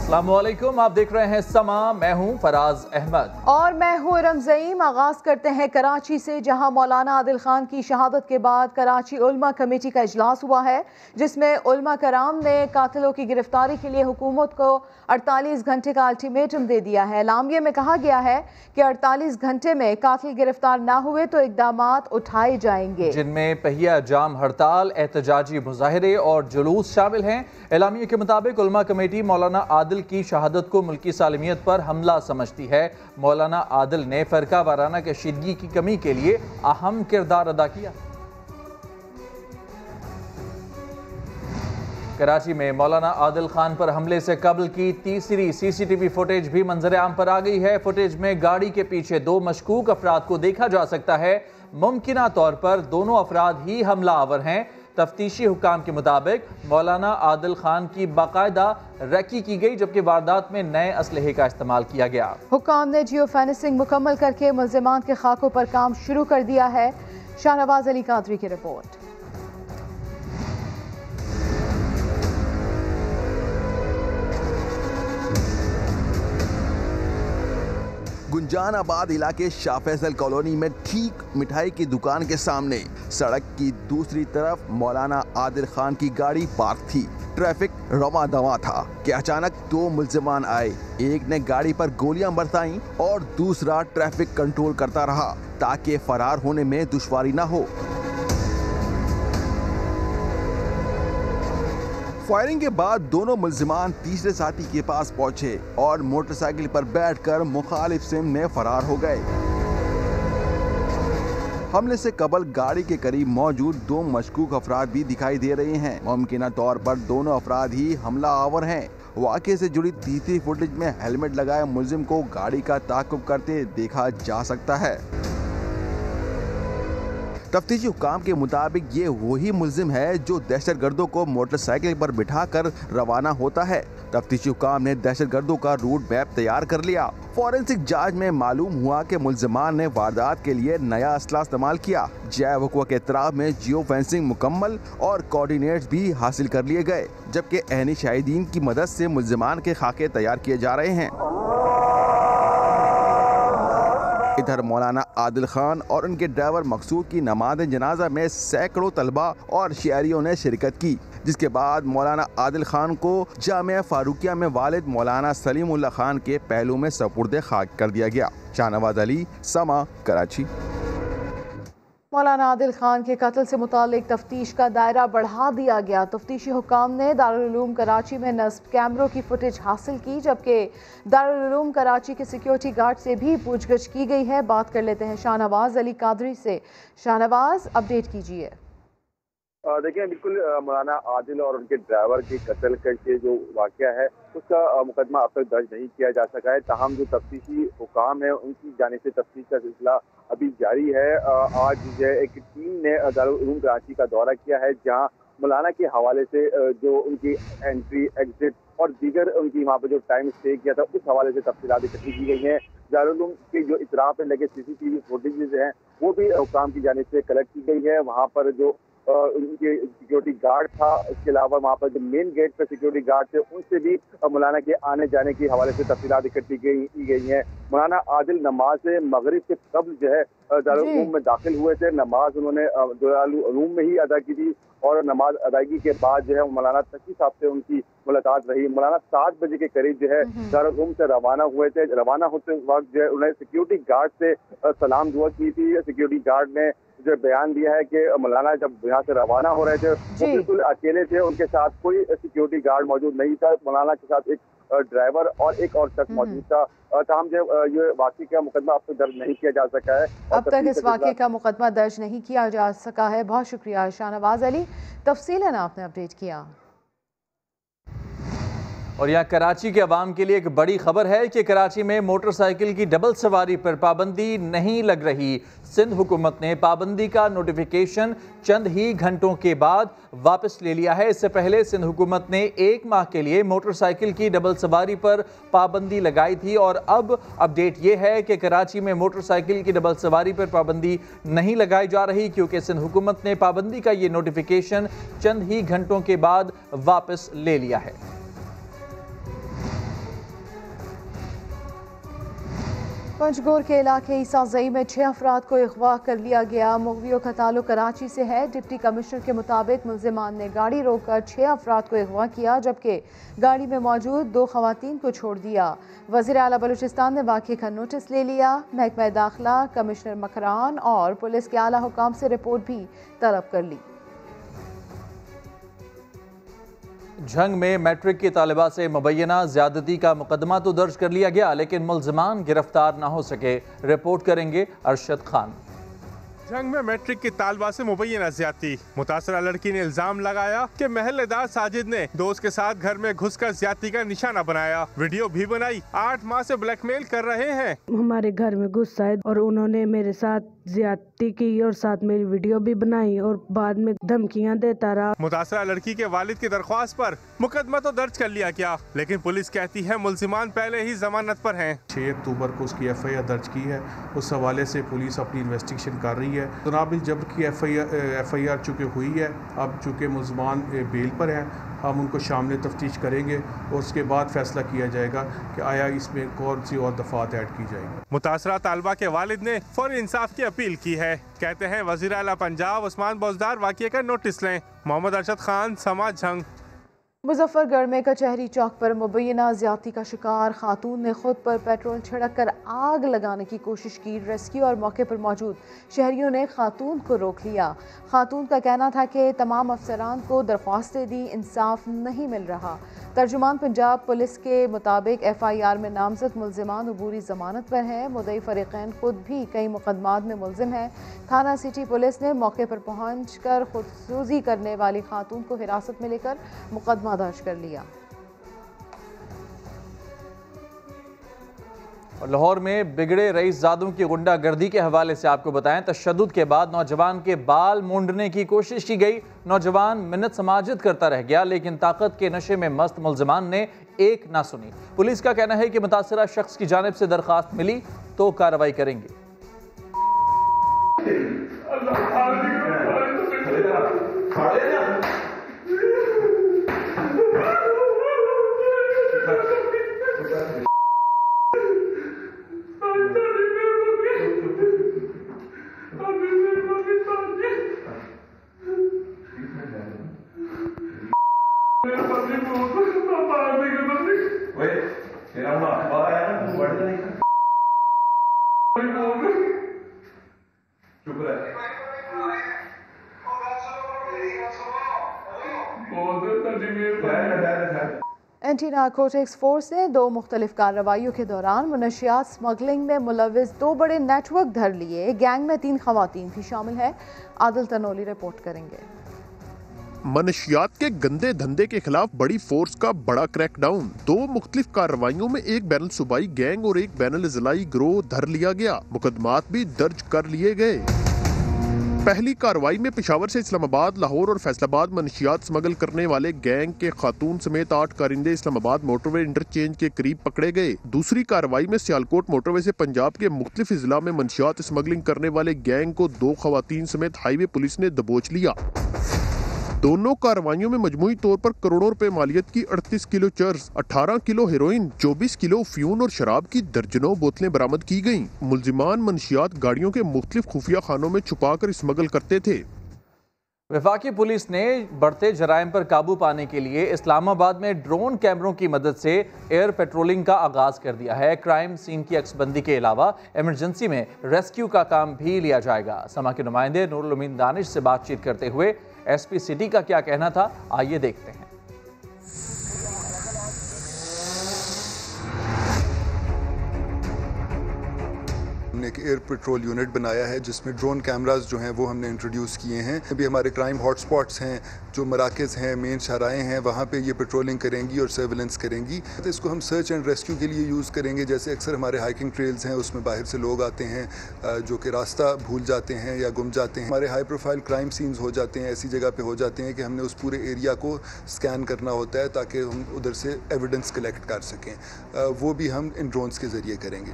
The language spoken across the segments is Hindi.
अस्सलामुअलैकुम, आप देख रहे हैं समा। मैं हूं फराज अहमद और मैं हूं रमज़ईम। आगाज करते हैं कराची से, जहां मौलाना आदिल खान की शहादत के बाद कराची उलमा कमेटी का इजलास हुआ है, जिसमें उलमा कराम ने कातिलों की गिरफ्तारी के लिए हुकूमत को 48 घंटे का अल्टीमेटम दे दिया है। एलामिया में कहा गया है कि 48 घंटे में कातिल गिरफ्तार ना हुए तो इक़दामात उठाए जाएंगे, जिनमें पहिया जाम हड़ताल, एहतजाजी मुजाहरे और जुलूस शामिल हैं। एलामिया के मुताबिक उलमा कमेटी मौलाना आदिल की शहादत को मुल्की सालमियत पर हमला समझती है। मौलाना आदिल ने फरका वाराना कशीदगी की कमी के लिए अहम किरदार अदा किया। कराची में मौलाना आदिल खान पर हमले से कबल की तीसरी सीसीटीवी फुटेज भी मंजर आम पर आ गई है। फुटेज में गाड़ी के पीछे दो मशकूक अफराद को देखा जा सकता है। मुमकिना तौर पर दोनों अफराद ही हमलावर हैं। तफ्तीशी हुकाम के मुताबिक मौलाना आदिल खान की बाकायदा रैकी की गई, जबकि वारदात में नए असलहे का इस्तेमाल किया गया। हुकाम ने जियो फेंसिंग मुकम्मल करके मुल्जिमान के खाकों पर काम शुरू कर दिया है। शाहनवाज अली कादरी की रिपोर्ट। गुंजानाबाद इलाके शाह फैसल कॉलोनी में ठीक मिठाई की दुकान के सामने सड़क की दूसरी तरफ मौलाना आदिल खान की गाड़ी पार्क थी। ट्रैफिक रवा दवा था कि अचानक दो मुल्जिमान आए। एक ने गाड़ी पर गोलियां बरसाईं और दूसरा ट्रैफिक कंट्रोल करता रहा ताकि फरार होने में दुश्वारी न हो। फायरिंग के बाद दोनों मुल्जिमान तीसरे साथी के पास पहुंचे और मोटरसाइकिल पर बैठकर मुखालिफ सिम में फरार हो गए। हमले से कबल गाड़ी के करीब मौजूद दो मशकूक अफराद भी दिखाई दे रहे हैं। मुमकिना तौर पर दोनों अफराद ही हमलावर हैं। वाक़े से जुड़ी तीसरी फुटेज में हेलमेट लगाए मुल्जिम को गाड़ी का ताक़ुब करते देखा जा सकता है। तफ्तीशी हुकाम के मुताबिक ये वही मुल्जिम है जो दहशतगर्दों को मोटरसाइकिल पर बिठाकर रवाना होता है। तफ्तीशी हुकाम ने दहशतगर्दों का रूट मैप तैयार कर लिया। फॉरेंसिक जांच में मालूम हुआ कि मुल्जिमान ने वारदात के लिए नया असला इस्तेमाल किया। जैव वक़्वा के एतराफ़ में जियो फेंसिंग मुकम्मल और कोऑर्डिनेट्स भी हासिल कर लिए गए, जबकि अहनी शाहिदीन की मदद से मुल्जिमान के खाके तैयार किए जा रहे हैं। इधर मौलाना आदिल खान और उनके ड्राइवर मकसूद की नमाज जनाजा में सैकड़ों तलबा और शियारियों ने शिरकत की, जिसके बाद मौलाना आदिल खान को जामिया फारूकिया में वालिद मौलाना सलीमुल्लाह खान के पहलू में सपुर्दे खाक कर दिया गया। शाहनवाज अली, समा, कराची। मौलाना आदिल खान के कत्ल से मुतालिक तफ्तीश का दायरा बढ़ा दिया गया। तफ्तीशी हुकाम ने दारुल उलूम कराची में नस्ब कैमरों की फुटेज हासिल की, जबकि दारुल उलूम कराची के सिक्योरिटी गार्ड से भी पूछगछ की गई है। बात कर लेते हैं शाहनवाज अली कादरी से। शाहनवाज, अपडेट कीजिए। देखिए, बिल्कुल मौलाना आदिल और उनके ड्राइवर के कत्ल के जो वाक़या है उसका मुकदमा अब तक दर्ज नहीं किया जा सका है। ताहम जो तफ्तीशी हुकाम है उनकी जानिब से तफ्तीश का सिलसिला अभी जारी है। आज जो है एक टीम ने दारुल उलूम कराची का दौरा किया है, जहां मौलाना के हवाले से जो उनकी एंट्री एग्जिट और दीगर उनकी वहाँ पर जो टाइम स्टे किया था उस हवाले से तफसीलात इकट्ठी की गई हैं। दारुल उलूम के जो इतराफ़ में लगे CCTV फुटेजेस हैं वो भी हुकाम की जानिब से कलेक्ट की गई है। वहाँ पर जो उनके सिक्योरिटी गार्ड था, इसके अलावा वहाँ पर जो मेन गेट पर सिक्योरिटी गार्ड थे उनसे भी मौलाना के आने जाने के हवाले से तफसीलात इकट्ठी की गई हैं। मौलाना आदिल नमाज मगरिब से कबल जो है दारुल उलूम में दाखिल हुए थे। नमाज उन्होंने दारुल उलूम में ही अदा की थी और नमाज अदायगी के बाद जो है मौलाना तकी साहब से उनकी मुलाकात रही। मौलाना 7 बजे के करीब जो है दारुल उलूम से रवाना हुए थे। रवाना होते वक्त जो है उन्हें सिक्योरिटी गार्ड से सलाम दुआ की थी। सिक्योरिटी गार्ड ने जो बयान दिया है कि मौलाना जब यहाँ से रवाना हो रहे थे वो बिल्कुल अकेले थे, उनके साथ कोई सिक्योरिटी गार्ड मौजूद नहीं था। मौलाना के साथ एक ड्राइवर और एक और शख्स मौजूद था। ताहम जो ये वाक़े का मुकदमा अब तक दर्ज नहीं किया जा सका है। अब तक इस वाक़े का मुकदमा दर्ज नहीं किया जा सका है। बहुत शुक्रिया शाहनवाज अली, तफसीलन आपने अपडेट किया। और यहाँ कराची के अवाम के लिए एक बड़ी खबर है कि कराची में मोटरसाइकिल की डबल सवारी पर पाबंदी नहीं लग रही। सिंध हुकूमत ने पाबंदी का नोटिफिकेशन चंद ही घंटों के बाद वापस ले लिया है। इससे पहले सिंध हुकूमत ने 1 माह के लिए मोटरसाइकिल की डबल सवारी पर पाबंदी लगाई थी और अब अपडेट ये है कि कराची में मोटरसाइकिल की डबल सवारी पर पाबंदी नहीं लगाई जा रही, क्योंकि सिंध हुकूमत ने पाबंदी का ये नोटिफिकेशन चंद ही घंटों के बाद वापस ले लिया है। पंचगोर के इलाके ईसाजई में 6 अफराद को अगवा कर लिया गया। मुगवियों का ताल्लुक कराची से है। डिप्टी कमिश्नर के मुताबिक मुल्जिमान ने गाड़ी रोककर 6 अफराद को अगवा किया, जबकि गाड़ी में मौजूद 2 खवातीन को छोड़ दिया। वज़ीर आला बलूचिस्तान ने वाक़े का नोटिस ले लिया। महकमा दाखिला, कमिश्नर मकरान और पुलिस के आला हुकाम से रिपोर्ट भी तलब कर ली। झंग में मैट्रिक की तालिबा से मुबैना ज्यादती का मुकदमा तो दर्ज कर लिया गया, लेकिन मुल्जिमान गिरफ्तार न हो सके। रिपोर्ट करेंगे अरशद खान। झंग में मैट्रिक की तालबा से मुबैना ज्यादती। मुतासरा लड़की ने इल्जाम लगाया कि महल्लेदार साजिद ने दोस्त के साथ घर में घुसकर ज्यादती का निशाना बनाया, वीडियो भी बनाई। 8 माह से ब्लैकमेल कर रहे हैं। हमारे घर में घुस आए और उन्होंने मेरे साथ ज्यादती की और साथ मेरी वीडियो भी बनाई और बाद में धमकियां देता रहा। मुतासरा लड़की के वालिद की दरख्वास्त पर मुकदमा तो दर्ज कर लिया गया, लेकिन पुलिस कहती है मुल्जिमान पहले ही जमानत पर हैं। 6 अक्टूबर को उसकी FIR दर्ज की है। उस हवाले से पुलिस अपनी इन्वेस्टिगेशन कर रही है। जनाब जब की FIR चूँकि हुई है, अब चूँकि मुल्जिमान बेल पर हैं, हम उनको शामिल तफ्तीश करेंगे और उसके बाद फैसला किया जाएगा कि आया इसमें कौन सी और दफात ऐड की जाएगी। मुतासरा तालबा के वालिद ने फौरी इंसाफ की अपील की है। कहते हैं वज़ीर आला पंजाब उस्मान बोजदार वाक़े का नोटिस लें। मोहम्मद अरशद खान, समाज झंग। मुजफ्फरगढ़ में कचहरी चौक पर मुबैना ज्यादती का शिकार खातून ने खुद पर पेट्रोल छिड़क कर आग लगाने की कोशिश की। रेस्क्यू और मौके पर मौजूद शहरियों ने खातून को रोक लिया। खातून का कहना था कि तमाम अफसरान को दरख्वास्तें दी, इंसाफ नहीं मिल रहा। तर्जुमान पंजाब पुलिस के मुताबिक FIR में नामजद मुल्जिमान अबूरी जमानत पर हैं। मुद्दई फरीकैन खुद भी कई मुकदमात में मुल्जिम हैं। थाना सिटी पुलिस ने मौके पर पहुंच कर खुदसूजी करने वाली खातून को हिरासत में लेकर मुकदमा दर्ज कर लिया। और लाहौर में बिगड़े रईसजादों की गुंडागर्दी के हवाले से आपको बताएं, तशद्दुद के बाद नौजवान के बाल मूंडने की कोशिश की गई। नौजवान मिन्नत समाजत करता रह गया, लेकिन ताकत के नशे में मस्त मुल्जिमान ने एक ना सुनी। पुलिस का कहना है कि मुतासरा शख्स की जानिब से दरखास्त मिली तो कार्रवाई करेंगे। एंटी नारकोटिक्स फोर्स ने 2 मुख्तलिफ कार्रवाइयों के दौरान मुनशियात स्मगलिंग में मुलविस 2 बड़े नेटवर्क धर लिए। गैंग में 3 खवातीन भी शामिल है। आदिल तनोली रिपोर्ट करेंगे। मनशियात के गंदे धंधे के खिलाफ बड़ी फोर्स का बड़ा क्रैकडाउन। 2 मुख्तलिफ कार्रवाइयों में एक बैनुल सूबाई गैंग और एक बैनुल जिलाई गिरोह धर लिया गया। मुकदमात भी दर्ज कर लिए गए। पहली कार्रवाई में पेशावर से इस्लामाबाद, लाहौर और फैसलाबाद मनशियात स्मगल करने वाले गैंग के खातून समेत 8 कारिंदे इस्लामाबाद मोटरवे इंटरचेंज के करीब पकड़े गए। दूसरी कार्रवाई में सियालकोट मोटरवे से पंजाब के मुख्तलिफ जिला में मनशियात स्मगलिंग करने वाले गैंग को 2 खवातीन समेत हाईवे पुलिस ने दबोच लिया। दोनों कार्रवाइयों में मजमूई तौर पर करोड़ों रुपए मालियत की 38 किलो चर्स, 18 किलो हेरोइन, 24 किलो फ्यून और शराब की दर्जनों बोतलें बरामद की गईं। मुल्जिमान मनशियात गाड़ियों के मुख्तलिफ खुफिया खानों में छुपाकर स्मगल करते थे। वफाकी पुलिस ने बढ़ते जराइम पर काबू पाने के लिए इस्लामाबाद में ड्रोन कैमरों की मदद से एयर पेट्रोलिंग का आगाज कर दिया है। क्राइम सीन की अक्सबंदी के अलावा इमरजेंसी में रेस्क्यू का काम भी लिया जाएगा। समा के नुमाइंदे नूरुल उमीन दानिश से बातचीत करते हुए SP सिटी का क्या कहना था, आइए देखते हैं। हमने एक एयर पेट्रोल यूनिट बनाया है जिसमें ड्रोन कैमरास जो हैं वो हमने इंट्रोड्यूस किए हैं। अभी हमारे क्राइम हॉटस्पॉट्स हैं, जो मराकज़ हैं, मेन शाहराएँ हैं, वहाँ पे ये पेट्रोलिंग करेंगी और सर्विलेंस करेंगी। तो इसको हम सर्च एंड रेस्क्यू के लिए यूज़ करेंगे। जैसे अक्सर हमारे हाइकिंग ट्रेल्स हैं, उसमें बाहर से लोग आते हैं जो कि रास्ता भूल जाते हैं या गुम जाते हैं। हमारे हाई प्रोफाइल क्राइम सीन्स हो जाते हैं, ऐसी जगह पर हो जाते हैं कि हमने उस पूरे एरिया को स्कैन करना होता है ताकि हम उधर से एविडेंस कलेक्ट कर सकें। वो भी हम इन ड्रोन्स के ज़रिए करेंगे।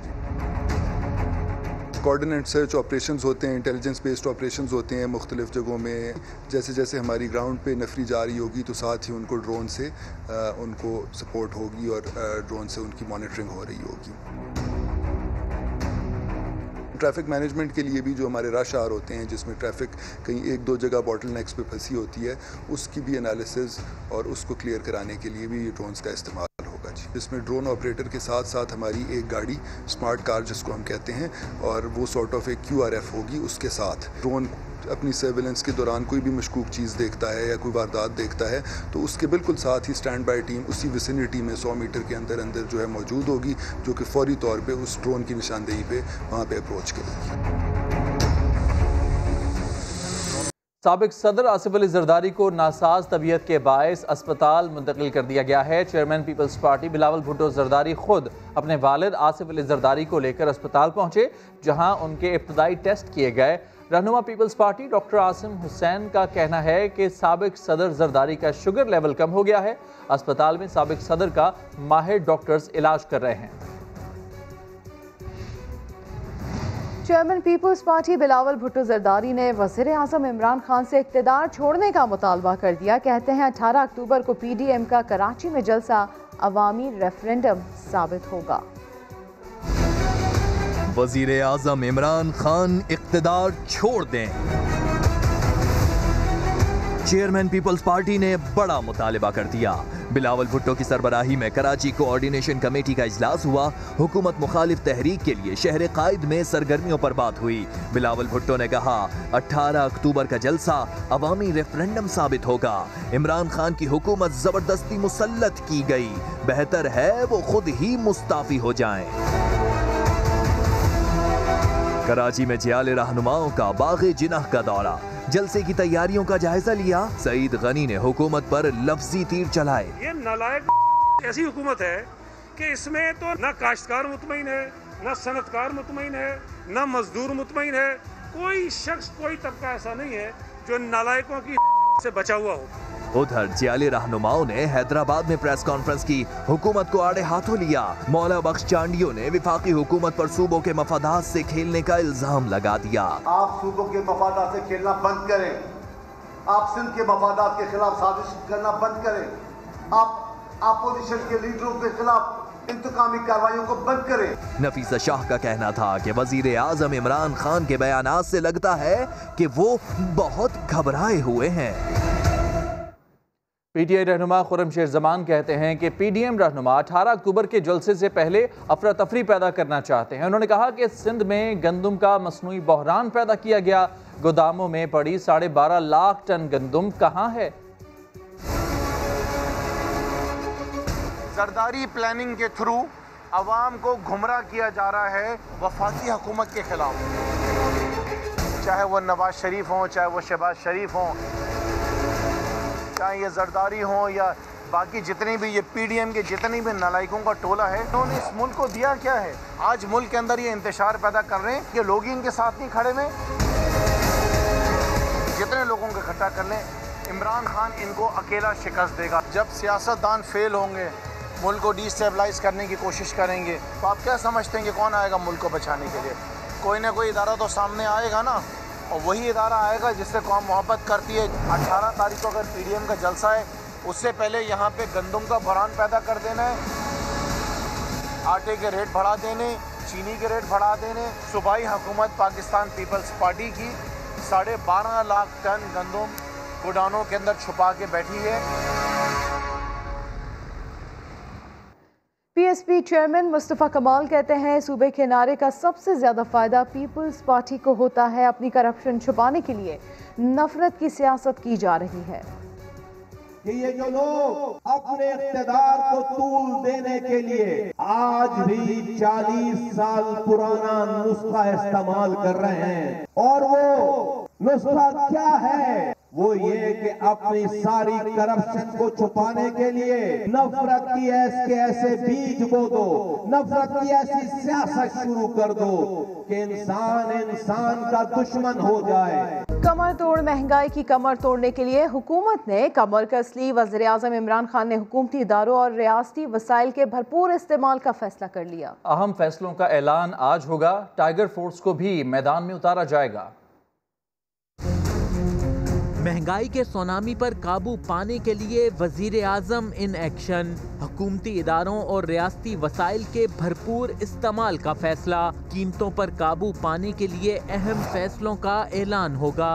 कोऑर्डिनेट सर्च ऑपरेशंस होते हैं, इंटेलिजेंस बेस्ड ऑपरेशंस होते हैं मुख्तलिफ जगहों में। जैसे जैसे हमारी ग्राउंड पे नफरी जा रही होगी तो साथ ही उनको ड्रोन से उनको सपोर्ट होगी और ड्रोन से उनकी मॉनिटरिंग हो रही होगी। ट्रैफिक मैनेजमेंट के लिए भी जो हमारे रश आवर होते हैं जिसमें ट्रैफिक कहीं एक दो जगह बॉटलनेक्स पे फंसी होती है, उसकी भी एनालिसिस और उसको क्लियर कराने के लिए भी ये ड्रोन्स का इस्तेमाल होगा जी। इसमें ड्रोन ऑपरेटर के साथ साथ हमारी एक गाड़ी स्मार्ट कार जिसको हम कहते हैं, और वो सॉर्ट ऑफ एक QRF होगी उसके साथ। ड्रोन अपनी सर्वेलेंस के दौरान कोई भी मशकूक चीज़ देखता है या कोई वारदात देखता है तो उसके बिल्कुल साथ ही स्टैंड बाय टीम उसी विसिनिटी में 100 मीटर के अंदर जो है मौजूद होगी, जो कि फौरी तौर पे उस ड्रोन की निशानदेही पे वहाँ पे अप्रोच करेगी। साबिक सदर आसिफ अली जरदारी को नासाज तबीयत के बायस अस्पताल मुंतकिल कर दिया गया है। Chairman Peoples Party Bilawal Bhutto Zardari खुद अपने वालिद आसिफ अली जरदारी को लेकर अस्पताल पहुंचे, जहां उनके इब्तदाई टेस्ट किए गए। रहनुमा Peoples Party doctor Asim Hussain का कहना है कि साबिक सदर जरदारी का शुगर लेवल कम हो गया है। अस्पताल में साबिक सदर का माहिर डॉक्टर्स इलाज कर रहे हैं। Chairman Peoples Party Bilawal Bhutto Zardari ने वज़ीर आज़म इमरान खान से इक़्तिदार छोड़ने का मुतालबा कर दिया। कहते हैं 18 अक्टूबर को PDM का कराची में जलसा अवामी रेफरेंडम साबित होगा। वज़ीर आज़म इमरान खान इक़्तिदार छोड़ दें। चेयरमैन पीपल्स पार्टी ने बड़ा मुतालिबा कर दिया। बिलावल भुट्टो की सरबराही में कराची कोऑर्डिनेशन कमेटी का इजलास हुआ। हुकूमत मुखालिफ तहरीक के लिए शहर कायद में सरगर्मियों पर बात हुई। बिलावल भुट्टो ने कहा 18 अक्टूबर का जलसा अवामी रेफरेंडम साबित होगा। इमरान खान की हुकूमत जबरदस्ती मुसल्लत की गई, बेहतर है वो खुद ही मुस्ताफी हो जाएं। कराची में जियाले रहनुमाओं का बाग़े जिनाह का दौरा, जलसे की तैयारियों का जायजा लिया। सईद गनी ने हुकूमत पर लफ्जी तीर चलाए। ये नालायक ऐसी हुकूमत है कि इसमें तो न काश्तकार मुतमईन है, न सनतकार मुतमईन है, न मजदूर मुतमईन है। कोई शख्स, कोई तबका ऐसा नहीं है जो नालायकों की से बचा हुआ हो। उधर जियाले रहनुमाओं ने हैदराबाद में प्रेस कॉन्फ्रेंस की, हुकूमत को आड़े हाथों लिया। मौला बख्श चांडियों ने विफाकी हुकूमत पर सूबों के मफादात से खेलने का इल्जाम लगा दिया। आप सूबों के मफादात से खेलना बंद करें, आप सिंध के मफादात के खिलाफ साजिश करना बंद करें, आप अपोजिशन के लीडरों के खिलाफ इंतकामी कार्रवाइयों को बंद करें। नफीसा शाह का कहना था कि वजीर आजम इमरान खान के बयानात से लगता है कि वो बहुत घबराए हुए हैं। PTI रहनुमा खुर्रमशेर जमान कहते हैं कि PDM रहनुमा 18 अक्टूबर के जलसे से पहले अफरा तफरी पैदा करना चाहते हैं। उन्होंने कहा कि सिंध में गंदम का मसनूई बहरान पैदा किया गया। गोदामों में पड़ी 12.5 लाख टन गंदम कहाँ है? जरदारी प्लानिंग के थ्रू अवाम को गुमराह किया जा रहा है वफाकी हुकूमत के खिलाफ, चाहे वो नवाज शरीफ हों, चाहे वो शहबाज शरीफ हों, चाहे ये जरदारी हो या बाकी जितने भी ये PDM के जितनी भी नालायकों का टोला है। उन्होंने इस मुल्क को दिया क्या है? आज मुल्क के अंदर ये इंतशार पैदा कर रहे हैं कि लोग ही इनके साथ नहीं खड़े में। जितने लोगों को इकट्ठा कर लें, इमरान खान इनको अकेला शिकस्त देगा। जब सियासतदान फेल होंगे, मुल्क को डिस्टेबलाइज करने की कोशिश करेंगे, तो आप क्या समझते हैं कि कौन आएगा मुल्क को बचाने के लिए? कोई ना कोई इदारा तो सामने आएगा ना, और वही इदारा आएगा जिससे कौम मोहब्बत करती है। 18 तारीख को अगर PDM का जलसा है, उससे पहले यहाँ पे गंदम का बहरान पैदा कर देना है, आटे के रेट बढ़ा देने, चीनी के रेट बढ़ा देने। सूबाई हुकूमत पाकिस्तान पीपल्स पार्टी की 12.5 लाख टन गंदम गोडानों के अंदर छुपा के बैठी है। PSP चेयरमैन मुस्तफ़ा कमाल कहते हैं सूबे के नारे का सबसे ज़्यादा फ़ायदा पीपल्स पार्टी को होता है। अपनी करप्शन छुपाने के लिए नफरत की सियासत की जा रही है कि ये जो लोग अपने इक़्तिदार को तूल देने के लिए आज भी 40 साल पुराना नुस्खा इस्तेमाल कर रहे हैं, और वो नुस्खा क्या है? वो ये कि अपनी सारी करप्शन को छुपाने के लिए नफरत की ऐसे बीज बो दो, नफरत की ऐसी सियासत शुरू कर दो कि इंसान का दुश्मन हो जाए। कमर तोड़ महंगाई की कमर तोड़ने के लिए हुकूमत ने कमर कस ली। वज़ीर आज़म इमरान खान ने हुकूमती इदारों और रियासती वसाइल के भरपूर इस्तेमाल का फैसला कर लिया। अहम फैसलों का ऐलान आज होगा। टाइगर फोर्स को भी मैदान में उतारा जाएगा। महंगाई के सुनामी पर काबू पाने के लिए वजीर आजम इन एक्शन। हुकूमती इदारों और रियासती वसाइल के भरपूर इस्तेमाल का फैसला। कीमतों पर काबू पाने के लिए अहम फैसलों का ऐलान होगा।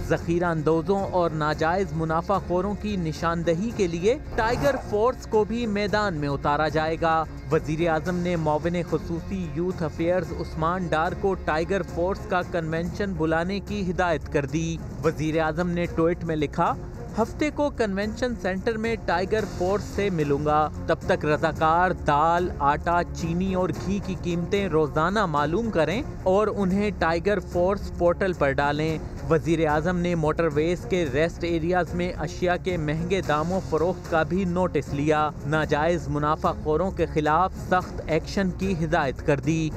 जखीरा अंदोजों और नाजायज मुनाफाखोरों की निशानदही के लिए टाइगर फोर्स को भी मैदान में उतारा जाएगा। वजीर आजम ने मुआविन खुसूसी यूथ अफेयर्स उस्मान डार को टाइगर फोर्स का कन्वेंशन बुलाने की हिदायत कर दी। वजीर आजम ने ट्वीट में लिखा, हफ्ते को कन्वेंशन सेंटर में टाइगर फोर्स से मिलूंगा। तब तक रजाकार दाल, आटा, चीनी और घी की कीमतें रोजाना मालूम करें और उन्हें टाइगर फोर्स पोर्टल पर डालें। वजीर आजम ने मोटरवेज के रेस्ट एरियाज में अशिया के महंगे दामों फरोख्त का भी नोटिस लिया। नाजायज मुनाफाखोरों के खिलाफ सख्त एक्शन की हिदायत कर दी।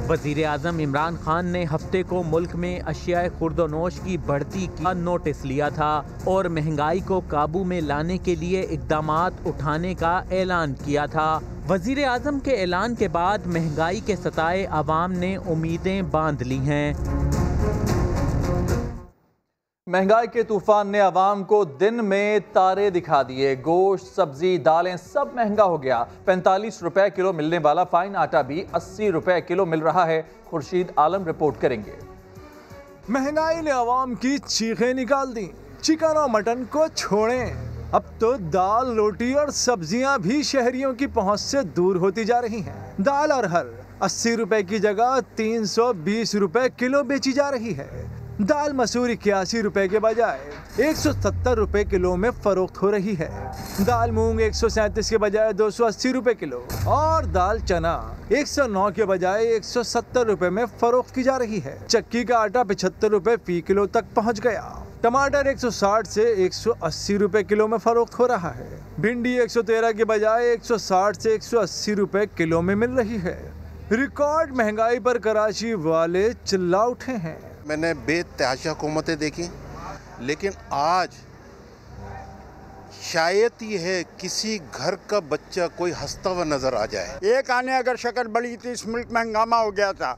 वजीर आजम इमरान खान ने हफ्ते को मुल्क में अशियाए खुर्दोनोश की बढ़ती का नोटिस लिया था और महंगाई को काबू में लाने के लिए इक़दामात उठाने का ऐलान किया था। वजीर आजम के ऐलान के बाद महंगाई के सताए अवाम ने उम्मीदें बांध ली हैं। महंगाई के तूफान ने आवाम को दिन में तारे दिखा दिए। गोश्त, सब्जी, दालें सब महंगा हो गया। 45 रुपए किलो मिलने वाला फाइन आटा भी 80 रुपए किलो मिल रहा है। खुर्शीद आलम रिपोर्ट करेंगे। महंगाई ने आवाम की चीखें निकाल दी। चिकन और मटन को छोड़ें, अब तो दाल, रोटी और सब्जियां भी शहरियों की पहुंच से दूर होती जा रही हैं। दाल अरहर 80 रुपए की जगह 320 रुपए किलो बेची जा रही है। दाल मसूर 81 रुपए के बजाय 170 रुपए किलो में फरोख्त हो रही है। दाल मूंग 137 के बजाय 280 रुपए किलो और दाल चना 109 के बजाय 170 रुपए में फरोख्त की जा रही है। चक्की का आटा 75 रुपए फी किलो तक पहुंच गया। टमाटर 160 से 180 रुपए किलो में फरोख्त हो रहा है। भिंडी 113 के बजाय 160 से 180 रुपए किलो में मिल रही है। रिकॉर्ड महंगाई पर कराची वाले चिल्ला उठे हैं। मैंने बेतहाशा हुकूमतें देखी, लेकिन आज शायद ये है किसी घर का बच्चा कोई हंसता हुआ नजर आ जाए। एक आने अगर शक्ल बढ़ी तो इस मुल्क में हंगामा हो गया था।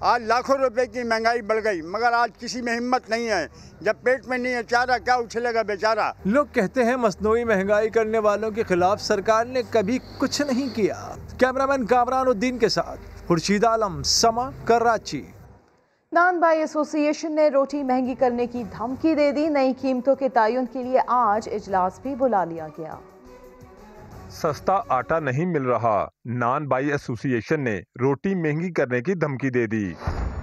आज लाखों रुपए की महंगाई बढ़ गई, मगर आज किसी में हिम्मत नहीं है। जब पेट में नहीं है चारा, क्या उछलेगा बेचारा। लोग कहते हैं मसनूई महंगाई करने वालों के खिलाफ सरकार ने कभी कुछ नहीं किया। कैमरामैन कामरानुद्दीन के साथ खुर्शीद आलम, समा, कराची। नान बाई एसोसिएशन ने रोटी महंगी करने की धमकी दे दी। नई कीमतों के तयन के लिए आज इजलास भी बुला लिया गया। सस्ता आटा नहीं मिल रहा, नान बाई एसोसिएशन ने रोटी महंगी करने की धमकी दे दी।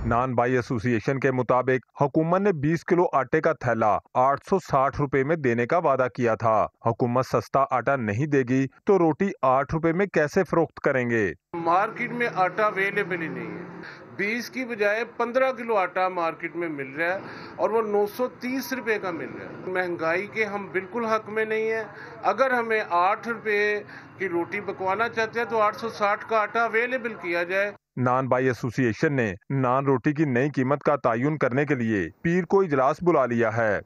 नान बाई एसोसिएशन के मुताबिक हुकूमत ने 20 किलो आटे का थैला 860 रुपए में देने का वादा किया था। हुकूमत सस्ता आटा नहीं देगी तो रोटी 8 रुपए में कैसे फरोख्त करेंगे। मार्केट में आटा अवेलेबल ही नहीं है। 20 की बजाय 15 किलो आटा मार्केट में मिल रहा है और वो 930 रुपए का मिल रहा है। महंगाई के हम बिल्कुल हक में नहीं है। अगर हमें 8 रुपए की रोटी पकवाना चाहते हैं तो 860 का आटा अवेलेबल किया जाए। नान बाई एसोसिएशन ने नान रोटी की नई कीमत का तयन करने के लिए पीर को इजलास बुला लिया है।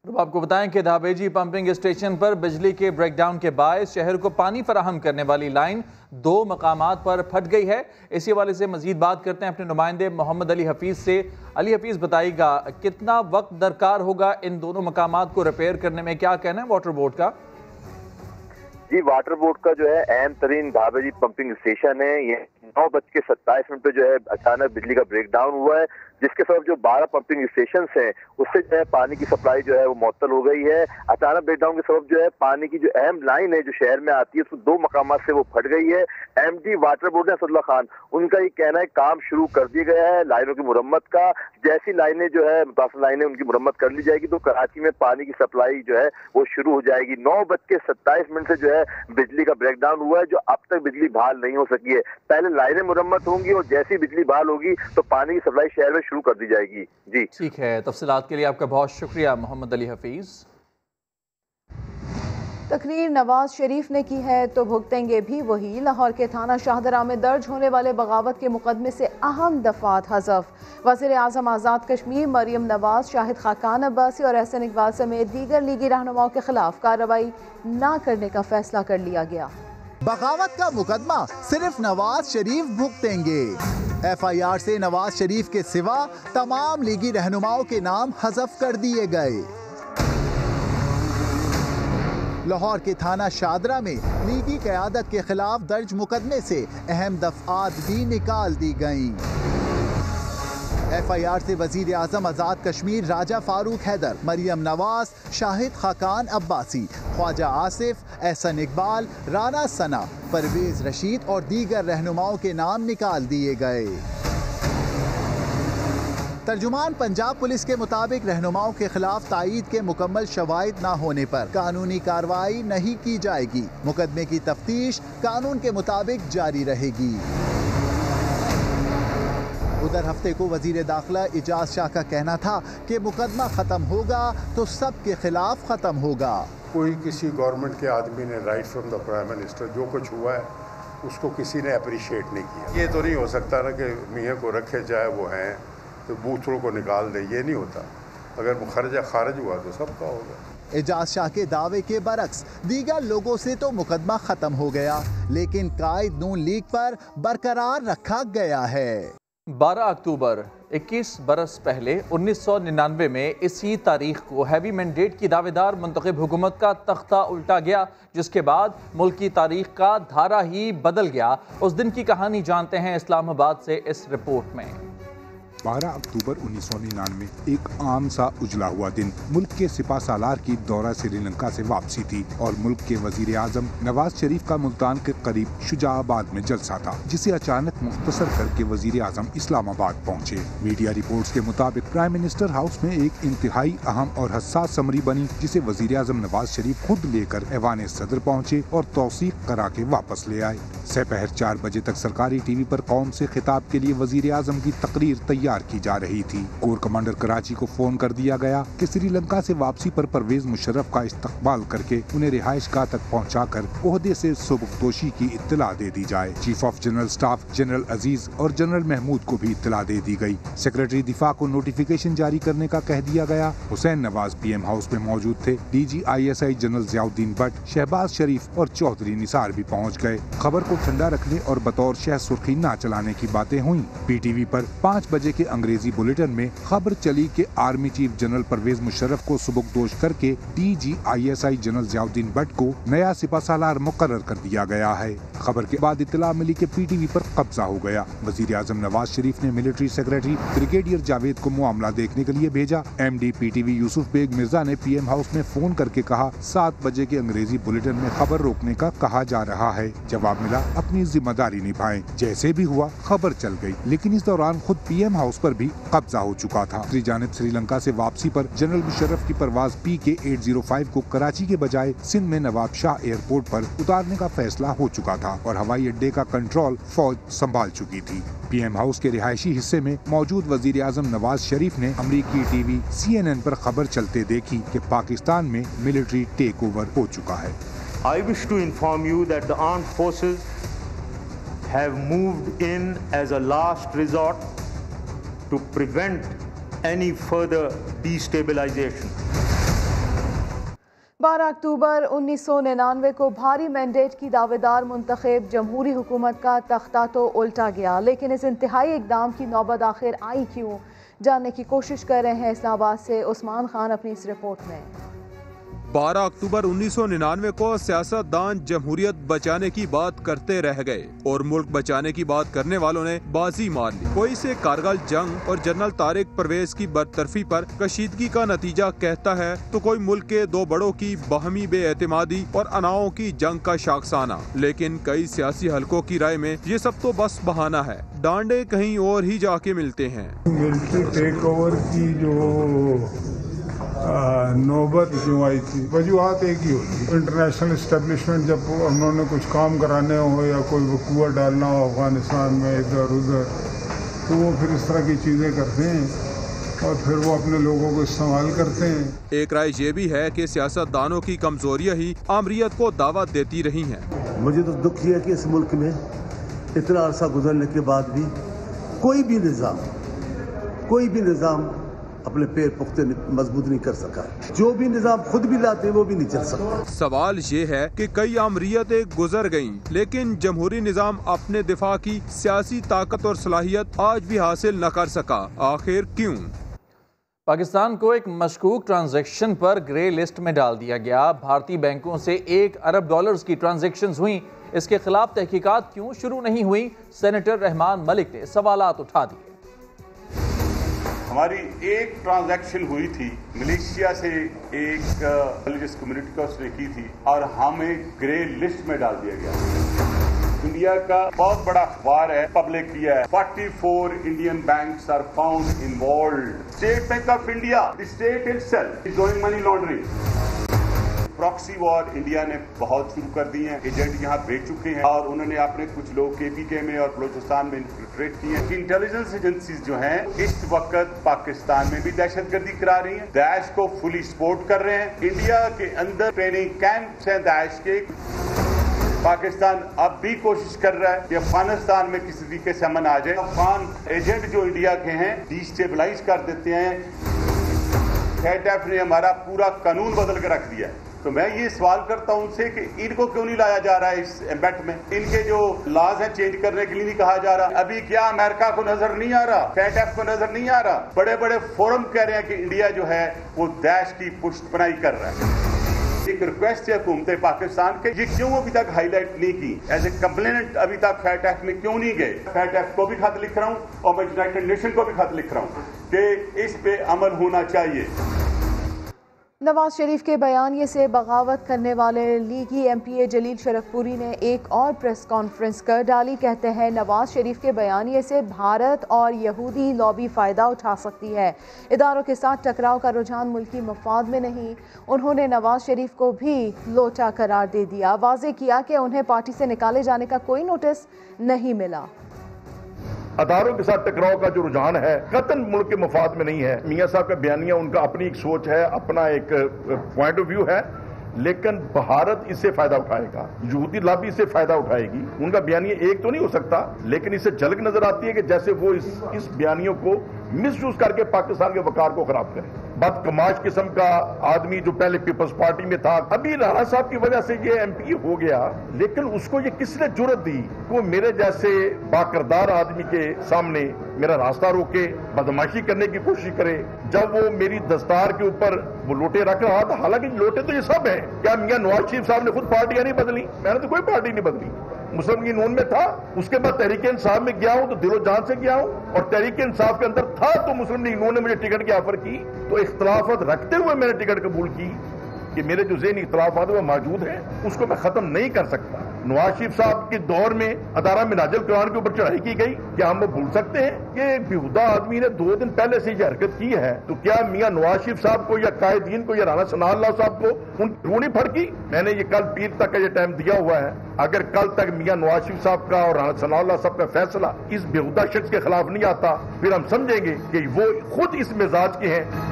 अब आपको बताएं कि धाबेजी पंपिंग स्टेशन पर बिजली के ब्रेकडाउन के बायस शहर को पानी फराहम करने वाली लाइन 2 मकामात पर फट गई है। इसी हवाले से मजीद बात करते हैं अपने नुमाइंदे मोहम्मद अली हफीज से। अली हफीज, बताइएगा कितना वक्त दरकार होगा इन दोनों मकामात को रिपेयर करने में? क्या कहना है वाटर बोर्ड का? जी, वाटर बोर्ड का जो है अहम तरीन धाबेजी पंपिंग स्टेशन है। ये 9:27 पे जो है अचानक बिजली का ब्रेकडाउन हुआ है, जिसके सबब जो 12 पंपिंग स्टेशन हैं उससे जो है पानी की सप्लाई जो है वो मुअत्तल हो गई है। अचानक ब्रेकडाउन के सबब जो है पानी की जो अहम लाइन है जो शहर में आती है उसको 2 मकामात से वो फट गई है। एमडी वाटर बोर्ड है असदुल्ला खान, उनका ये कहना है काम शुरू कर दिया गया है लाइनों की मुरम्मत का। जैसी लाइनें जो है मुतासिर लाइनें उनकी मुरम्मत कर ली जाएगी तो कराची में पानी की सप्लाई जो है वो शुरू हो जाएगी। 9:27 से जो है बिजली का ब्रेकडाउन हुआ है, जो अब तक बिजली बहाल नहीं हो सकी है। पहले लाइनें मुरम्मत होंगी और जैसी बिजली बहाल होगी तो पानी की सप्लाई शहर में शुरू कर दी जाएगी। जी ठीक है, तफसीलात के लिए आपका बहुत शुक्रिया मोहम्मद अली हफीज। तकरीर नवाज शरीफ ने की है तो भुगतेंगे भी वही। लाहौर के थाना शाहदरा में दर्ज होने वाले बगावत के मुकदमे से अहम दफात हज़फ। वज़ीर आज़म आज़ाद कश्मीर मरियम नवाज, शाहिद खाकान अब्बासी और एहसन इकबाल समेत दीगर लीगी रहनुमाओं के खिलाफ कार्रवाई न करने का फैसला कर लिया गया। बगावत का मुकदमा सिर्फ नवाज शरीफ भुगतेंगे। FIR से नवाज शरीफ के सिवा तमाम लीगी रहनुमाओं के नाम हज़फ कर दिए गए। लाहौर के थाना शादरा में लीगी क़यादत के खिलाफ दर्ज मुकदमे से अहम दफ़आत भी निकाल दी गईं। FIR से वज़ीर आज़म आज़ाद कश्मीर राजा फारूक हैदर, मरियम नवाज, शाहिद खाकान अब्बासी, ख्वाजा आसिफ, एहसन इकबाल, राना सना, परवेज रशीद और दीगर रहनुमाओं के नाम निकाल दिए गए। तर्जुमान पंजाब पुलिस के मुताबिक रहनुमाओं के खिलाफ तायीद के मुकम्मल शवाहिद न होने पर कानूनी कार्रवाई नहीं की जाएगी। मुकदमे की तफ्तीश कानून के मुताबिक जारी रहेगी। उधर हफ्ते को वजीर दाखिला इजाज शाह का कहना था कि मुकदमा खत्म होगा तो सब के खिलाफ खत्म होगा। कोई किसी गवर्नमेंट के आदमी ने right from the prime minister जो कुछ हुआ है उसको किसी ने अप्रिशिएट नहीं किया। ये तो नहीं हो सकता ना कि मियाँ को रखे जाए वो हैं तो बूथड़ों को निकाल दे, ये नहीं होता। अगर मुखर्जा खारिज हुआ तो सबका होगा। इजाज शाह के दावे के बरक्स दीगर लोगों से तो मुकदमा खत्म हो गया, लेकिन कायद नून लीग पर बरकरार रखा गया है। 12 अक्टूबर 21 बरस पहले 1999 में इसी तारीख को हैवी मैंडेट की दावेदार मुंतखब हुकूमत का तख्ता उल्टा गया, जिसके बाद मुल्क की तारीख का धारा ही बदल गया। उस दिन की कहानी जानते हैं इस्लामाबाद से इस रिपोर्ट में। 12 अक्टूबर 1999 एक आम सा उजला हुआ दिन। मुल्क के सिपा सालार की दौरा श्रीलंका से वापसी थी और मुल्क के वजीर आजम नवाज शरीफ का मुल्तान के करीब शुजाआबाद में जलसा था, जिसे अचानक मुख्तसर करके वजीर आजम इस्लामाबाद पहुँचे। मीडिया रिपोर्ट्स के मुताबिक प्राइम मिनिस्टर हाउस में एक इंतहाई अहम और हसास समरी बनी, जिसे वजीर आजम नवाज शरीफ खुद लेकर ऐवान सदर पहुँचे और तौसीक करा के वापस ले आए। दोपहर 4 बजे तक सरकारी टीवी पर कौम से खिताब के लिए वजीर आजम की तकरीर तैयार की जा रही थी। कोर कमांडर कराची को फोन कर दिया गया कि श्रीलंका से वापसी पर परवेज मुशर्रफ का इस्तकबाल करके उन्हें रिहाइशगाह तक पहुंचाकर ओहदे से सुबुकदोशी की इत्तला दे दी जाए। Chief of general staff general Aziz और जनरल महमूद को भी इत्तला दे दी गई। सेक्रेटरी दिफा को नोटिफिकेशन जारी करने का कह दिया गया। हुसैन नवाज PM हाउस में मौजूद थे। DG ISI general Ziauddin Bhatt, Shahbaz Sharif और चौधरी निसार भी पहुँच गए। खबर को ठंडा रखने और बतौर शह सुर्खी ना चलाने की बातें हुई। PTV पर 5 बजे के अंग्रेजी बुलेटिन में खबर चली कि army chief general Pervez Musharraf को सुबुकदोश करके DG ISI general Ziauddin Bhatt को नया सिपा सालार मुकर्रर कर दिया गया है। खबर के बाद इत्तला मिली कि PTV पर कब्जा हो गया। वजीर आजम नवाज शरीफ ने मिलिट्री सेक्रेटरी ब्रिगेडियर जावेद को मामला देखने के लिए भेजा। MD PTV यूसुफ बेग मिर्जा ने PM हाउस में फोन करके कहा 7 बजे के अंग्रेजी बुलेटिन में खबर रोकने का कहा जा रहा है। जवाब मिला अपनी जिम्मेदारी निभाएं। जैसे भी हुआ खबर चल गई, लेकिन इस दौरान खुद PM हाउस पर भी कब्जा हो चुका था। दूसरी जानिब श्रीलंका से वापसी पर जनरल मुशर्रफ की परवाज PK 805 को कराची के बजाय सिंध में नवाब शाह एयरपोर्ट पर उतारने का फैसला हो चुका था और हवाई अड्डे का कंट्रोल फौज संभाल चुकी थी। PM हाउस के रिहायशी हिस्से में मौजूद वजीर आजम नवाज शरीफ ने अमरीकी TV CNN पर खबर चलते देखी कि पाकिस्तान में मिलिट्री टेक ओवर हो चुका है। I wish to inform you that the armed forces have moved in as a last resort to prevent any further destabilization. 12 अक्टूबर 1999 को भारी मैंडेट की दावेदार मुंतखब जमहूरी हुकूमत का तख्ता तो उल्टा गया, लेकिन इस इंतहाई इकदाम की नौबत आखिर आई क्यों, जानने की कोशिश कर रहे हैं इस्लामाबाद से उस्मान खान अपनी इस रिपोर्ट में। 12 अक्टूबर 1999 को सियासतदान जमहूरियत बचाने की बात करते रह गए और मुल्क बचाने की बात करने वालों ने बाजी मार ली। कोई से कारगिल जंग और जनरल तारिक परवेज की बरतरफी पर कशीदगी का नतीजा कहता है, तो कोई मुल्क के दो बड़ों की बाहमी बेएतमादी और अनाओं की जंग का शाखसाना। लेकिन कई सियासी हलकों की राय में ये सब तो बस बहाना है, डांडे कहीं और ही जाके मिलते हैं। मिलिट्री टेक ओवर की जो नौबत क्यों आई थी, वजूहत एक ही होती। इंटरनेशनल इस्टेब्लिशमेंट जब उन्होंने कुछ काम कराने हो या कोई वकूआ डालना हो अफगानिस्तान में इधर उधर, तो वो फिर इस तरह की चीज़ें करते हैं और फिर वो अपने लोगों को इस्तेमाल करते हैं। एक राय ये भी है कि सियासतदानों की कमजोरियां ही आमरीत को दावत देती रही हैं। मुझे तो दुख है कि इस मुल्क में इतना अरसा गुजरने के बाद भी कोई भी निज़ाम अपने पैर पुख्ते मजबूत नहीं कर सका है। जो भी निजाम खुद भी लाते वो भी नहीं चल सकता। सवाल ये है कि कई आमरीयतें गुजर गयीं, लेकिन जमहूरी निजाम अपने दिफा की सियासी ताकत और सलाहियत आज भी हासिल न कर सका। आखिर क्यों? पाकिस्तान को एक मशकूक ट्रांजैक्शन पर ग्रे लिस्ट में डाल दिया गया। भारतीय बैंकों से $1 अरब की ट्रांजैक्शंस हुई। इसके खिलाफ तहकीकात क्यों शुरू नहीं हुई? सेनेटर रहमान मलिक ने सवालात उठा दिए। हमारी एक ट्रांजैक्शन हुई थी मलेशिया से, एक रिलीजियस कम्युनिटी का उसने की थी और हमें ग्रे लिस्ट में डाल दिया गया। इंडिया का बहुत बड़ा अखबार है, पब्लिक किया है, 44 Indian banks are found involved. State Bank of India, the state itself is doing money laundering. Proxy war India ने बहुत शुरू कर दी है। एजेंट यहाँ भेज चुके हैं और उन्होंने अपने कुछ लोग KPK में और बलोचिस्तान में इन्फिल्ट्रेट किए हैं। इंटेलिजेंस एजेंसीज जो हैं इस वक्त पाकिस्तान में भी दहशतगर्दी करा रही हैं, दाइश को फुली सपोर्ट कर रहे हैं। इंडिया के अंदर ट्रेनिंग कैंप्स हैं दाइश के। पाकिस्तान अब भी कोशिश कर रहा है कि अफगानिस्तान में किसी तरीके से अमन आ जाए। अफगान एजेंट जो इंडिया के हैं डिस्टेबलाइज कर देते हैं। FATF ने हमारा पूरा कानून बदल के रख दिया है। तो मैं ये सवाल करता हूं उनसे कि इनको क्यों नहीं लाया जा रहा है इस एम्बेट में? इनके जो लॉज हैं चेंज करने के लिए नहीं कहा जा रहा। अभी क्या अमेरिका को नजर नहीं आ रहा, FATF को नजर नहीं आ रहा? बड़े बड़े फोरम कह रहे हैं कि इंडिया जो है वो दाइश की पुष्टपनाही कर रहा है। एक रिक्वेस्ट है हुकूमत पाकिस्तान के, ये क्यों अभी तक हाईलाइट नहीं की? एज ए कंप्लेनेंट अभी तक FATF में क्यों नहीं गए? FATF को भी खत लिख रहा हूँ और मैं यूनाइटेड नेशन को भी खत लिख रहा हूँ कि इस पे अमल होना चाहिए। नवाज शरीफ के बयानिए से बगावत करने वाले लीगी MPA जलील शरफपुरी ने एक और प्रेस कॉन्फ्रेंस कर डाली। कहते हैं नवाज शरीफ के बयानिए से भारत और यहूदी लॉबी फ़ायदा उठा सकती है। इदारों के साथ टकराव का रुझान मुल्की मफाद में नहीं। उन्होंने नवाज शरीफ को भी लोटा करार दे दिया। वाज़ेह किया कि उन्हें पार्टी से निकाले जाने का कोई नोटिस नहीं मिला। अदारों के साथ टकराव का जो रुझान है कतन मुल्क के मफाद में नहीं है। मियां साहब का बयानिया उनका अपनी एक सोच है, अपना एक पॉइंट ऑफ व्यू है, लेकिन भारत इससे फायदा उठाएगा, यहूदी लॉबी इससे फायदा उठाएगी। उनका बयानिया एक तो नहीं हो सकता, लेकिन इससे झलक नजर आती है कि जैसे वो इस बयानियों को मिसयूज करके पाकिस्तान के वकार को खराब करें। बदकमाश किस्म का आदमी जो पहले पीपल्स पार्टी में था, अभी राणा साहब की वजह से ये MP हो गया, लेकिन उसको ये किसने जुर्रत दी कि वो मेरे जैसे बाकरदार आदमी के सामने मेरा रास्ता रोके, बदमाशी करने की कोशिश करे, जब वो मेरी दस्तार के ऊपर वो लोटे रख रहा था। हालांकि लोटे तो ये सब है। क्या मियां नवाज शरीफ साहब ने खुद पार्टियां नहीं बदली? मैंने तो कोई पार्टी नहीं बदली। मुस्लिम लीग नून में था, उसके बाद तहरीक इंसाफ में गया हूं तो दिलो जान से गया हूं, और तहरीक इंसाफ के अंदर था तो मुस्लिम लीग नून ने मुझे टिकट की ऑफर की, तो इख्तलाफत रखते हुए मैंने टिकट कबूल की कि मेरे जो ज़हनी इख्तलाफात वो मौजूद हैं, उसको मैं खत्म नहीं कर सकता। नवाज शरीफ साहब के दौर में अदारा मिनाजुल कुरान के ऊपर चढ़ाई की गई, क्या हम वो भूल सकते हैं कि एक बेहुदा आदमी ने 2 दिन पहले से ये हरकत की है? तो क्या मियां नवाज शरीफ साहब को या कायदीन को या राना सनाउल्लाह साहब को उन रूनी फड़की? मैंने ये कल पीर तक का ये टाइम दिया हुआ है। अगर कल तक मियां नवाज शरीफ साहब का और राना सनाउल्लाह साहब का फैसला इस बेहुदा शख्स के खिलाफ नहीं आता, फिर हम समझेंगे कि वो खुद इस मिजाज के हैं।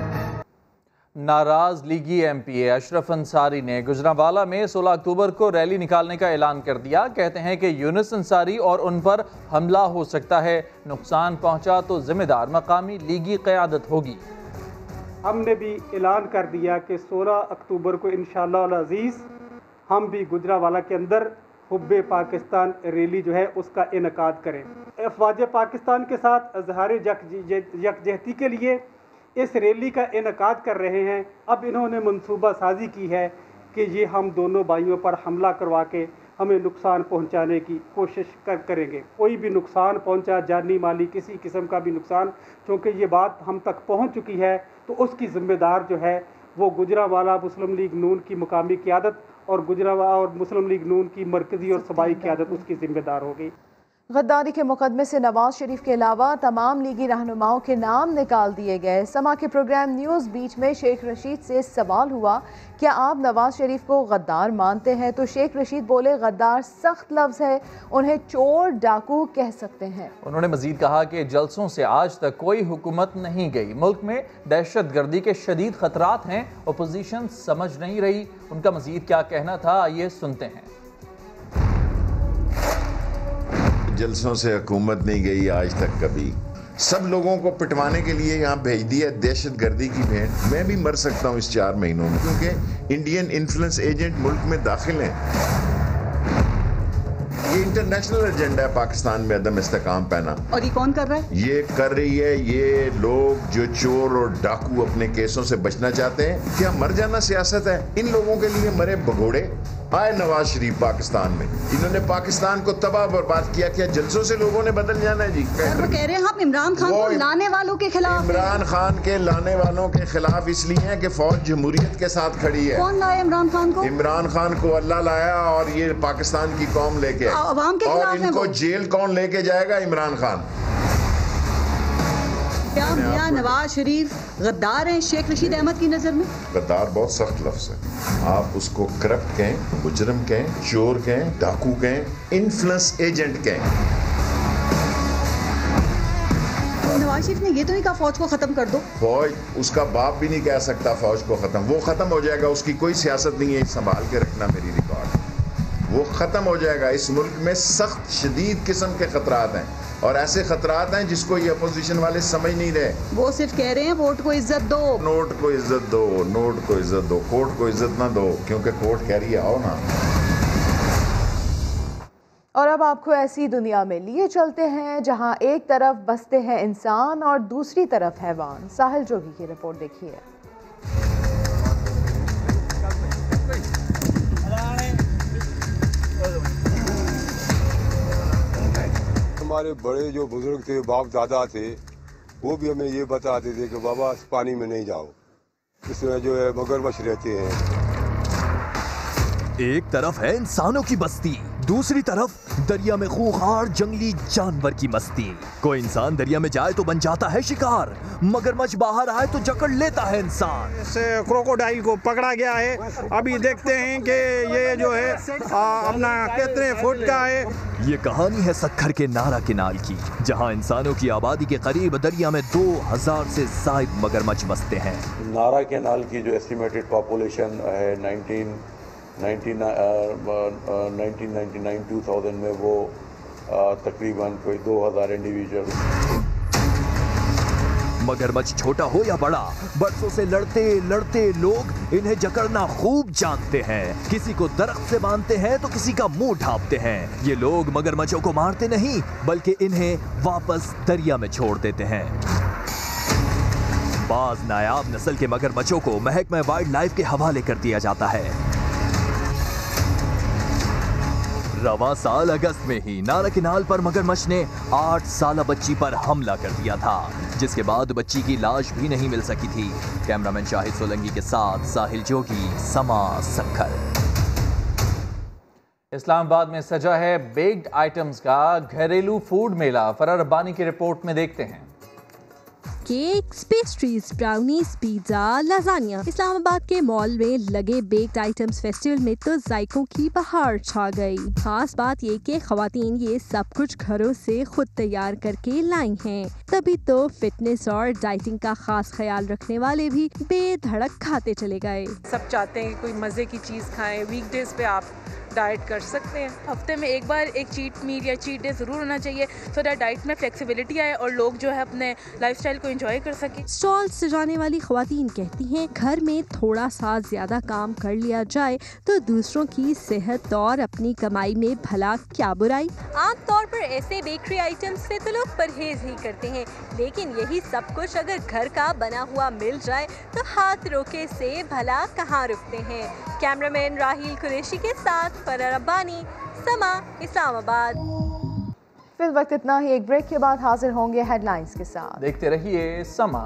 नाराज लीगी MPA अशरफ अंसारी ने गुजरांवाला में 16 अक्टूबर को रैली निकालने का ऐलान कर दिया। कहते हैं कि यूनुस अंसारी और उन पर हमला हो सकता है, नुकसान पहुंचा तो जिम्मेदार मकामी लीगी क़यादत होगी। हमने भी ऐलान कर दिया कि 16 अक्टूबर को इंशाअल्लाह अज़ीज़ हम भी गुजरांवाला के अंदर हुब्बे पाकिस्तान रैली जो है उसका इनेकाद करें। अफ़वाज पाकिस्तान के साथ इज़हार यकजहती के लिए इस रैली का इनेकाद कर रहे हैं। अब इन्होंने मंसूबा साजी की है कि ये हम दोनों भाइयों पर हमला करवा के हमें नुकसान पहुंचाने की कोशिश करेंगे। कोई भी नुकसान पहुंचा, जानी माली किसी किस्म का भी नुकसान, क्योंकि ये बात हम तक पहुंच चुकी है, तो उसकी ज़िम्मेदार जो है वो गुजरांवाला मुस्लिम लीग नून की मुकामी क़यादत और गुजरांवाला और मुस्लिम लीग नून की मरकज़ी और सूबाई क़यादत उसकी ज़िम्मेदार होगी। गद्दारी के मुकदमे से नवाज शरीफ के अलावा तमाम लीगी रहनुमाओं के नाम निकाल दिए गए। समा के प्रोग्राम न्यूज़ बीच में शेख रशीद से सवाल हुआ, क्या आप नवाज शरीफ को गद्दार मानते हैं? तो शेख रशीद बोले, गद्दार सख्त लफ्ज़ है, उन्हें चोर डाकू कह सकते हैं। उन्होंने मजीद कहा कि जलसों से आज तक कोई हुकूमत नहीं गई, मुल्क में दहशत गर्दी के शदीद खतरात हैं, अपोजिशन समझ नहीं रही। उनका मजीद क्या कहना था, आइए सुनते हैं। जलसों से हुकूमत नहीं गई आज तक कभी, सब लोगों को पिटवाने के लिए यहाँ भेज दी है दहशतगर्दी की भेंट। मैं भी मर सकता हूँ इस 4 महीनों में, क्योंकि इंडियन इन्फ्लुएंस एजेंट मुल्क में दाखिल हैं। ये इंटरनेशनल एजेंडा है पाकिस्तान में अदम इस्तेकाम पैना। और ये कौन कर रहा है? ये कर रही है ये लोग जो चोर और डाकू अपने केसों से बचना चाहते हैं। क्या मर जाना सियासत है? इन लोगों के लिए मरे भगोड़े। आए नवाज शरीफ पाकिस्तान में, इन्होंने पाकिस्तान को तबाह बर्बाद किया। क्या जलसों से लोगों ने बदल जाना है जी? वो कह रहे हैं हम इमरान खान को लाने वालों के खिलाफ। इमरान खान के लाने वालों के खिलाफ इसलिए है कि फौज जमहूरियत के साथ खड़ी है। कौन लाया इमरान खान को? इमरान खान को अल्लाह लाया और ये पाकिस्तान की कौम लेके अवाम के खिलाफ। और इनको जेल कौन लेके जाएगा? इमरान खान। क्या मियां नवाज शरीफ गद्दार हैं शेख रशीद अहमद की नजर में? गद्दार बहुत सख्त लफ्ज है। आप उसको करप्ट कहें, मुजरिम कहें, चोर कहें, डाकू कहें, इन्फ्लुएंस एजेंट कहें। नवाज शरीफ ने ये तो नहीं कहा फौज को खत्म कर दो। फौज, उसका बाप भी नहीं कह सकता फौज को खत्म। वो खत्म हो जाएगा, उसकी कोई सियासत नहीं है। संभाल के रखना मेरी रिकॉर्ड, वो खत्म हो जाएगा। इस मुल्क में सख्त शदीद किस्म के खतरात हैं और ऐसे खतरात हैं जिसको ये अपोजिशन वाले समझ नहीं रहे। वो सिर्फ कह रहे हैं वोट को इज्जत दो, नोट को इज्जत दो, नोट को इज्जत दो, कोर्ट को इज्जत ना दो, क्योंकि कोर्ट कह रही है आओ ना। और अब आपको ऐसी दुनिया में लिए चलते हैं जहां एक तरफ बसते हैं इंसान और दूसरी तरफ हैवान। साहिल जोगी की रिपोर्ट देखिए। हमारे बड़े जो बुजुर्ग थे, बाप दादा थे, वो भी हमें ये बताते थे कि बाबा पानी में नहीं जाओ, इसमें जो है मगरमच्छ रहते हैं। एक तरफ है इंसानों की बस्ती, दूसरी तरफ दरिया में खूंखार जंगली जानवर की मस्ती। कोई इंसान दरिया में जाए तो बन जाता है शिकार, मगरमच्छ बाहर आए तो जकड़ लेता है इंसान। इस क्रोकोडाइल को पकड़ा गया है। अभी देखते हैं कि ये जो है अपना कितने फुट का है। ये कहानी है सक्खर के नारा केनाल की, जहां इंसानों की आबादी के करीब दरिया में 2000 से ज्यादा मगरमच्छ बसते हैं। नारा केनाल की जो एस्टिमेटेड पॉपुलेशन है 1999-2000 में वो तकरीबन कोई 2000 इंडिविजुअल। मगरमच्छ छोटा हो या बड़ा, बरसों से लड़ते लड़ते लोग इन्हें जकड़ना खूब जानते हैं। किसी को दरख्त से बांधते हैं तो किसी का मुंह ढांपते हैं। ये लोग मगरमच्छों को मारते नहीं बल्कि इन्हें वापस दरिया में छोड़ देते हैं। बाज नायाब नस्ल के मगरमच्छों को महकमा वाइल्ड लाइफ के हवाले कर दिया जाता है। रवां साल अगस्त में ही नारा केनाल पर मगरमच्छ ने 8 साला बच्ची पर हमला कर दिया था, जिसके बाद बच्ची की लाश भी नहीं मिल सकी थी। कैमरामैन शाहिद सोलंकी के साथ साहिल जोगी, समा सक्खर। इस्लामाबाद में सजा है बेक्ड आइटम्स का घरेलू फूड मेला। फरार रब्बानी की रिपोर्ट में देखते हैं। Cakes, pastries, brownies, pizza, lasagne. Islamabad के मॉल में लगे बेक्ड आइटम्स फेस्टिवल में तो जायकों की बहार छा गई। खास बात ये कि खवातीन ये सब कुछ घरों से खुद तैयार करके लाई हैं। तभी तो फिटनेस और डाइटिंग का खास ख्याल रखने वाले भी बेधड़क खाते चले गए। सब चाहते हैं कि कोई मजे की चीज खाएं। वीकडेज पे आप डाइट कर सकते हैं। हफ्ते में एक बार एक चीट मील या चीट डे जरूर होना चाहिए, सो दैट डाइट में फ्लेक्सिबिलिटी आए और लोग जो है अपने लाइफस्टाइल को एंजॉय कर सकें। स्टॉल सजाने वाली खवातीन कहती हैं घर में थोड़ा सा ज्यादा काम कर लिया जाए तो दूसरों की सेहत और अपनी कमाई में भला क्या बुराई। आमतौर पर ऐसे बेकरी आइटम्स से तो लोग परहेज ही करते हैं, लेकिन यही सब कुछ अगर घर का बना हुआ मिल जाए तो हाथ रोके से भला कहाँ रुकते हैं। कैमरामैन राहील कुरैशी के साथ फरार रब्बानी, समा, इस्लामाबाद। फिल वक्त इतना ही। एक ब्रेक के बाद हाजिर होंगे हेडलाइंस के साथ। देखते रहिए समा।